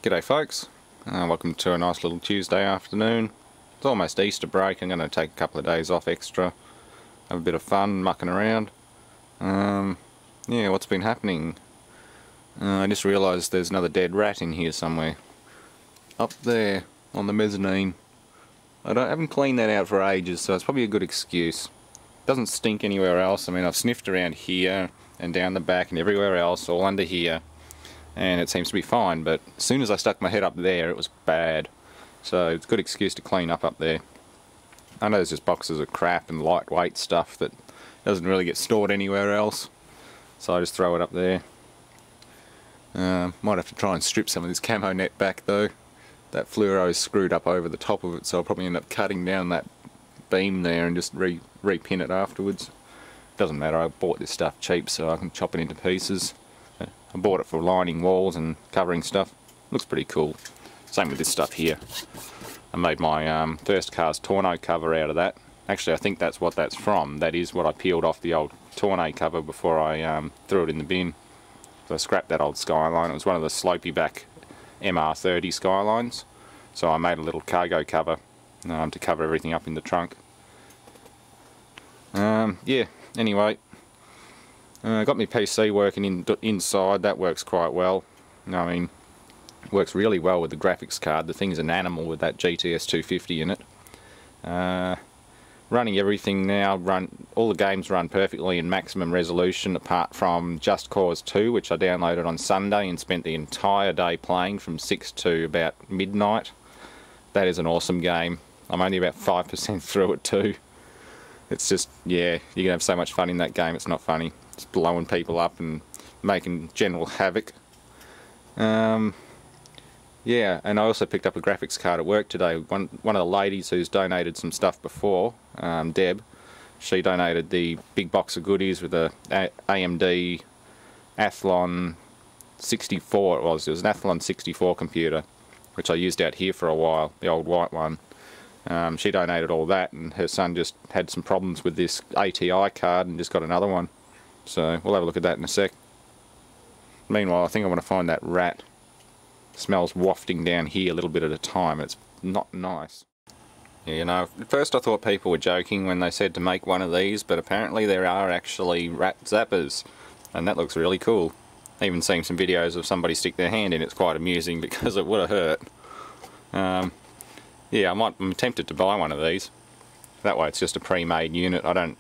G'day folks, welcome to a nice little Tuesday afternoon. It's almost Easter break. I'm going to take a couple of days off extra, have a bit of fun mucking around. Yeah, what's been happening? I just realised there's another dead rat in here somewhere. Up there on the mezzanine. I haven't cleaned that out for ages, so it's probably a good excuse. It doesn't stink anywhere else. I mean, I've sniffed around here and down the back and everywhere else, all under here, and it seems to be fine, but as soon as I stuck my head up there it was bad. So it's a good excuse to clean up there. I know there's just boxes of crap and lightweight stuff that doesn't really get stored anywhere else, so I just throw it up there. Might have to try and strip some of this camo net back though. That fluoro is screwed up over the top of it, so I'll probably end up cutting down that beam there and just repin it afterwards. Doesn't matter, I bought this stuff cheap so I can chop it into pieces. I bought it for lining walls and covering stuff. Looks pretty cool. Same with this stuff here. I made my first car's tonneau cover out of that. Actually, I think that's what that's from. That is what I peeled off the old tonneau cover before I threw it in the bin. So I scrapped that old Skyline. It was one of the slopey back MR30 Skylines. So I made a little cargo cover to cover everything up in the trunk. Yeah, anyway. I got my PC working inside. That works quite well. I mean, works really well with the graphics card. The thing's an animal with that GTS 250 in it. Running everything now, all the games run perfectly in maximum resolution apart from Just Cause 2, which I downloaded on Sunday and spent the entire day playing from 6 to about midnight. That is an awesome game. I'm only about 5% through it too. It's just, yeah, you can have so much fun in that game, it's not funny. Just blowing people up and making general havoc. Yeah, and I also picked up a graphics card at work today. One of the ladies who's donated some stuff before, Deb, she donated the big box of goodies with the AMD Athlon 64. It was an Athlon 64 computer, which I used out here for a while, the old white one. She donated all that, and her son just had some problems with this ATI card and just got another one. So we'll have a look at that in a sec. Meanwhile, I think I want to find that rat. It smells wafting down here a little bit at a time. It's not nice. Yeah, you know, at first I thought people were joking when they said to make one of these, but apparently there are actually rat zappers, and that looks really cool. I've even seen some videos of somebody stick their hand in. It's quite amusing because it would have hurt. Yeah, I'm tempted to buy one of these. That way it's just a pre-made unit. I don't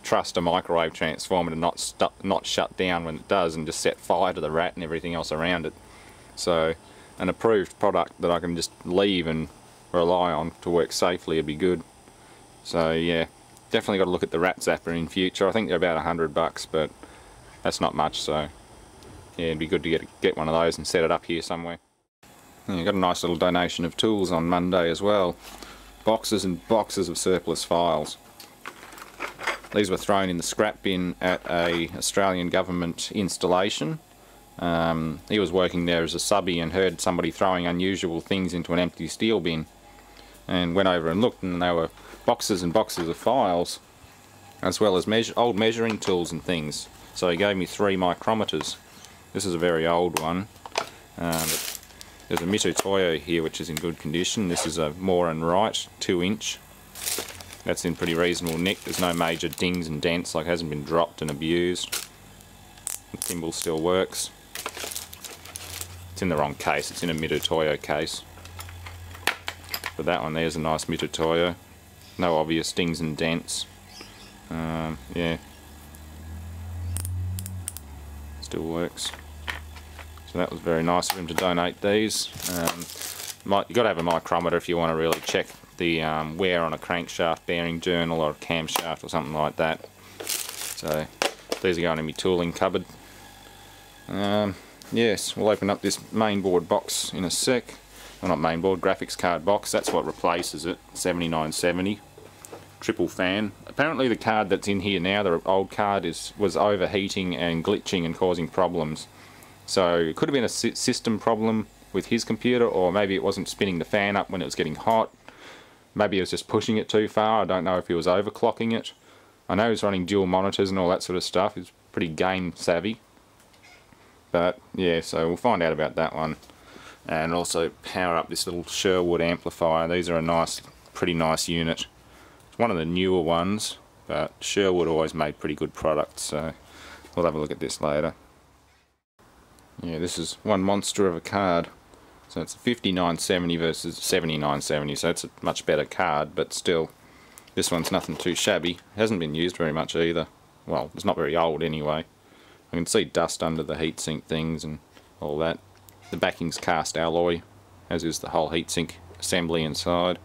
trust a microwave transformer to not shut down when it does and just set fire to the rat and everything else around it. So an approved product that I can just leave and rely on to work safely would be good. So yeah, definitely got to look at the rat zapper in future. I think they're about $100, but that's not much, so yeah, it'd be good to get one of those and set it up here somewhere. Yeah, got a nice little donation of tools on Monday as well. Boxes and boxes of surplus files. These were thrown in the scrap bin at a Australian government installation. He was working there as a subby and heard somebody throwing unusual things into an empty steel bin, and went over and looked, and there were boxes and boxes of files, as well as old measuring tools and things. So he gave me 3 micrometers. This is a very old one. But there's a Mitutoyo here which is in good condition. This is a Moore & Wright 2-inch. That's in pretty reasonable nick. There's no major dings and dents, like it hasn't been dropped and abused. The thimble still works. It's in the wrong case, it's in a Mitutoyo case. But that one there's a nice Mitutoyo. No obvious dings and dents. Yeah. Still works. So that was very nice of him to donate these. You've got to have a micrometer if you want to really check the wear on a crankshaft bearing journal or a camshaft or something like that. So these are going in my tooling cupboard. Yes, we'll open up this mainboard box in a sec. Well, not mainboard, graphics card box. That's what replaces it. 7970 triple fan. Apparently the card that's in here now, the old card, was overheating and glitching and causing problems. So it could have been a system problem with his computer, or maybe it wasn't spinning the fan up when it was getting hot. Maybe he was just pushing it too far. I don't know if he was overclocking it. I know he's running dual monitors and all that sort of stuff. He's pretty game savvy. But yeah, so we'll find out about that one. and also power up this little Sherwood amplifier. These are a pretty nice unit. It's one of the newer ones, but Sherwood always made pretty good products, so we'll have a look at this later. Yeah, this is one monster of a card. So it's a 5970 versus 7970, so it's a much better card, but still, this one's nothing too shabby. It hasn't been used very much either. Well, it's not very old anyway. I can see dust under the heatsink things and all that. The backing's cast alloy, as is the whole heatsink assembly inside.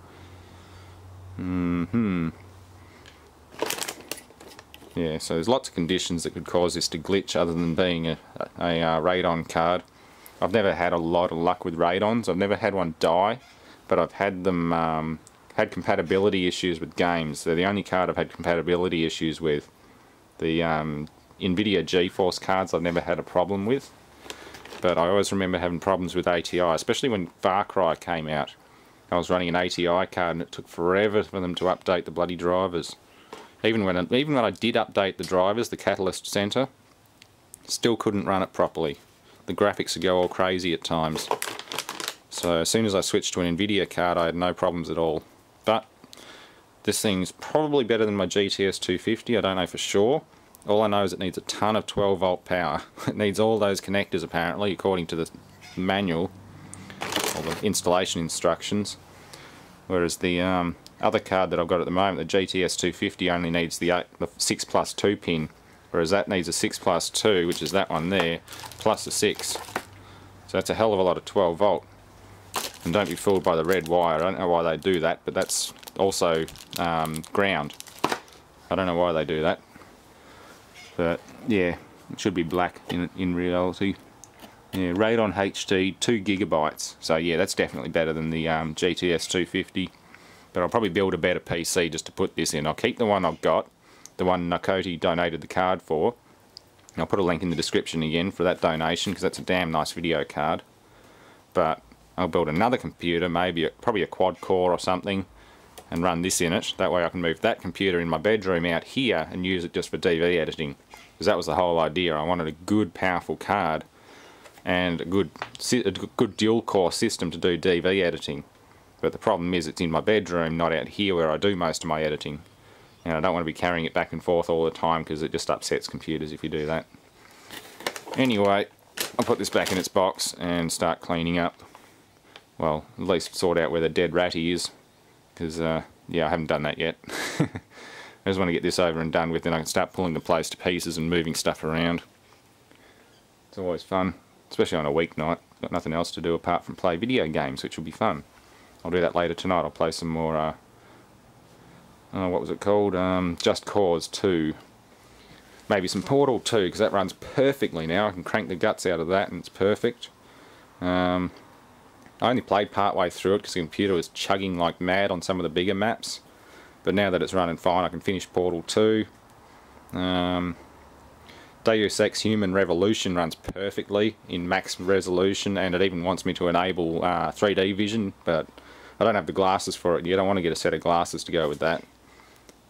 Yeah, so there's lots of conditions that could cause this to glitch other than being a radon card. I've never had a lot of luck with radons. I've never had one die, but I've had them had compatibility issues with games. They're the only card I've had compatibility issues with. The NVIDIA GeForce cards I've never had a problem with, but I always remember having problems with ATI, especially when Far Cry came out. I was running an ATI card and it took forever for them to update the bloody drivers. Even when I did update the drivers, the Catalyst Center, still couldn't run it properly. The graphics would go all crazy at times. So as soon as I switched to an NVIDIA card, I had no problems at all. But this thing's probably better than my GTS 250, I don't know for sure. All I know is it needs a ton of 12 volt power. It needs all those connectors apparently, according to the manual, or the installation instructions. Whereas the other card that I've got at the moment, the GTS 250, only needs the 6+2 pin. Whereas that needs a 6+2, which is that one there, plus a 6. So that's a hell of a lot of 12 volt. And don't be fooled by the red wire. I don't know why they do that, but that's also ground. I don't know why they do that. But yeah, it should be black in reality. Yeah, Radon HD 2 GB. So yeah, that's definitely better than the GTS 250. But I'll probably build a better PC just to put this in. I'll keep the one I've got, the one Nakoti donated the card for. And I'll put a link in the description again for that donation, because that's a damn nice video card. But I'll build another computer, probably a quad core or something, and run this in it. That way I can move that computer in my bedroom out here and use it just for DV editing. Because that was the whole idea. I wanted a good, powerful card and a good dual core system to do DV editing. But the problem is it's in my bedroom, not out here where I do most of my editing. And I don't want to be carrying it back and forth all the time, because it just upsets computers if you do that. Anyway, I'll put this back in its box and start cleaning up. Well, at least sort out where the dead ratty is. Because, yeah, I haven't done that yet. I just want to get this over and done with, and I can start pulling the place to pieces and moving stuff around. It's always fun, especially on a weeknight. Got nothing else to do apart from play video games, which will be fun. I'll do that later tonight. I'll play some more, what was it called? Just Cause 2. Maybe some Portal 2, because that runs perfectly now. I can crank the guts out of that and it's perfect. I only played part way through it because the computer was chugging like mad on some of the bigger maps. But now that it's running fine, I can finish Portal 2. Deus Ex Human Revolution runs perfectly in max resolution, and it even wants me to enable 3D vision, but I don't have the glasses for it yet. I want to get a set of glasses to go with that.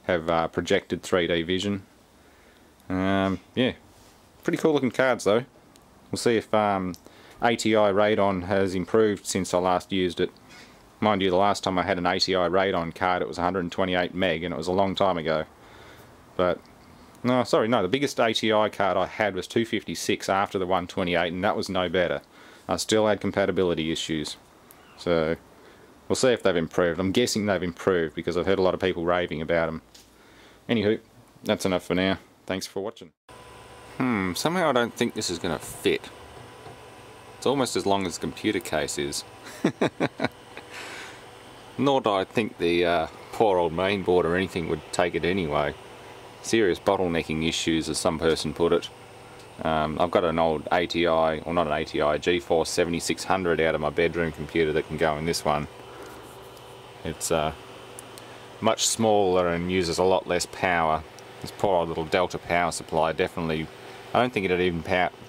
Have projected 3D vision. Yeah, pretty cool looking cards though. We'll see if ATI Radon has improved since I last used it. Mind you, the last time I had an ATI Radon card it was 128 meg, and it was a long time ago. But no, sorry, no, the biggest ATI card I had was 256 after the 128, and that was no better. I still had compatibility issues. So we'll see if they've improved. I'm guessing they've improved because I've heard a lot of people raving about them. Anywho, that's enough for now. Thanks for watching. Somehow I don't think this is going to fit. It's almost as long as the computer case is. Nor do I think the poor old mainboard or anything would take it anyway. Serious bottlenecking issues, as some person put it. I've got an old ATI, or not an ATI, a GeForce 7600 out of my bedroom computer that can go in this one. It's much smaller and uses a lot less power. This poor old little Delta power supply definitely, I don't think it'd even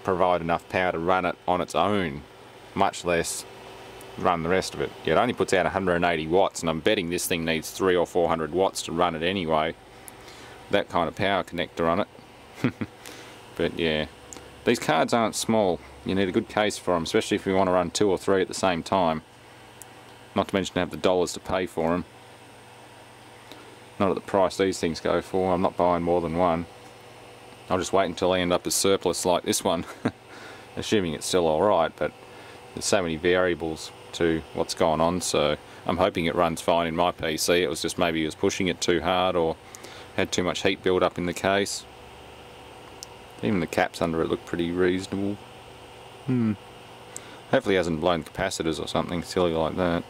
provide enough power to run it on its own, much less run the rest of it. Yeah, it only puts out 180 watts, and I'm betting this thing needs 300 or 400 watts to run it anyway. That kind of power connector on it. But yeah, These cards aren't small. You need a good case for them, especially if you want to run 2 or 3 at the same time. Not to mention have the dollars to pay for them. Not at the price these things go for. I'm not buying more than one. I'll just wait until I end up as surplus like this one. Assuming it's still alright, but there's so many variables to what's going on, so I'm hoping it runs fine in my PC. It was just maybe he was pushing it too hard or had too much heat build up in the case. Even the caps under it look pretty reasonable. Hopefully he hasn't blown capacitors or something silly like that.